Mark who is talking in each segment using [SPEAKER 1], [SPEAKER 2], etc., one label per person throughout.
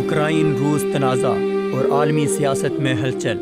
[SPEAKER 1] Ukraine روس تنازع اور عالمی سیاست میں ہلچل۔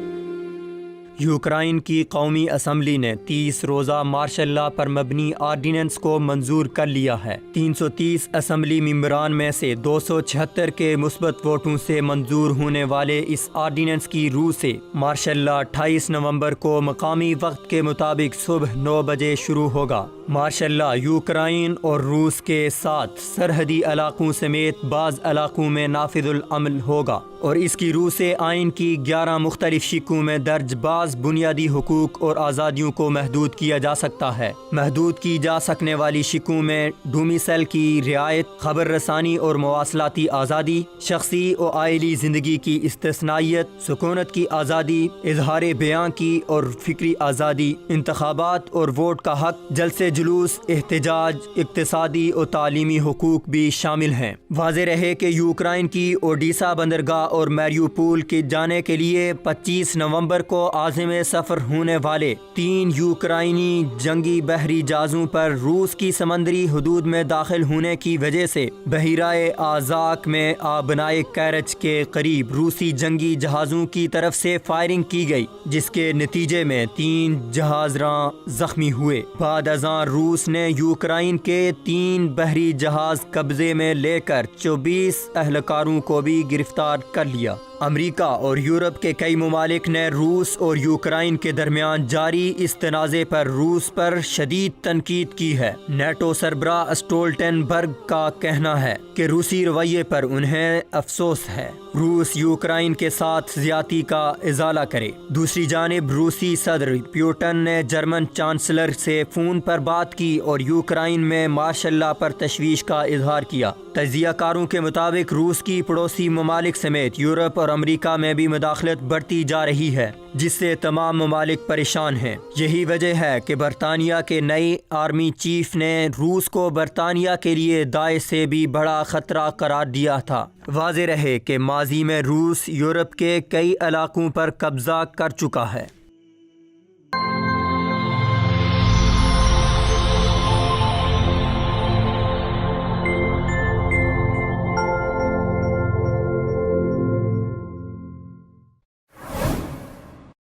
[SPEAKER 1] یوکرائن کی قومی اسمبلی نے 30 روزہ مارشل لا پر مبنی آرڈیننس کو منظور کر لیا ہے۔ 330 اسمبلی ممبران میں سے 276 کے مثبت ووٹوں سے منظور ہونے والے اس آرڈیننس کی روح سے مارشل لا 28 نومبر کو مقامی وقت کے مطابق صبح 9 بجے شروع ہوگا۔ مارشل لا یوکرائن اور روس کے ساتھ سرحدی علاقوں سمیت بعض علاقوں میں نافذ العمل ہوگا اور اس کی روح سے آئین کی 11 مختلف شقوں میں درج بعض بنیادی حقوق اور آزادیوں کو محدود کیا جا سکتا ہے۔ محدود کی جا سکنے والی شقوں میں ڈومیسائل کی رعایت، خبر رسانی اور مواصلاتی آزادی، شخصی و عائلی زندگی کی استثنائیت، سکونت کی آزادی، اظہار بیان کی اور فکری آزادی، انتخابات اور ووٹ کا حق، جلسے جلوس، احتجاج، اقتصادی اور تعلیمی حقوق بھی شامل ہیں۔ واضح رہے کہ یوکرائن کی اوڈیسا بندرگاہ اور میریوپول کے جانے کے لیے 25 نومبر کو عازم سفر ہونے والے 3 یوکرائنی جنگی بحری جہازوں پر روس کی سمندری حدود میں داخل ہونے کی وجہ سے بحیرہ آزاک میں آبنائے کیرچ کے قریب روسی جنگی جہازوں کی طرف سے فائرنگ کی گئی، جس کے نتیجے میں 3 جہاز راں زخمی ہوئے۔ بعد ازاں روس نے یوکرائن کے 3 بحری جہاز قبضے میں لے کر 24 اہلکاروں کو بھی گرفتار کر لیا۔ امریکہ اور یورپ کے کئی ممالک نے روس اور یوکرائن کے درمیان جاری اس تنازع پر روس پر شدید تنقید کی ہے۔ نیٹو سربراہ اسٹولٹنبرگ کا کہنا ہے کہ روسی رویے پر انہیں افسوس ہے۔ روس یوکرائن کے ساتھ زیادتی کا ازالہ کرے۔ دوسری جانب روسی صدر پیوٹن نے جرمن چانسلر سے فون پر بات کی اور یوکرائن میں مارشل لا پر تشویش کا اظہار کیا۔ تجزیہ کاروں کے مطابق روس کی پڑوسی ممالک سمیت یورپ اور امریکہ میں بھی مداخلت بڑھتی جا رہی ہے، جس سے تمام ممالک پریشان ہیں۔ یہی وجہ ہے کہ برطانیہ کے نئے آرمی چیف نے روس کو برطانیہ کے لیے داعش سے بھی بڑا خطرہ قرار دیا تھا۔ واضح رہے کہ ماضی میں روس یورپ کے کئی علاقوں پر قبضہ کر چکا ہے۔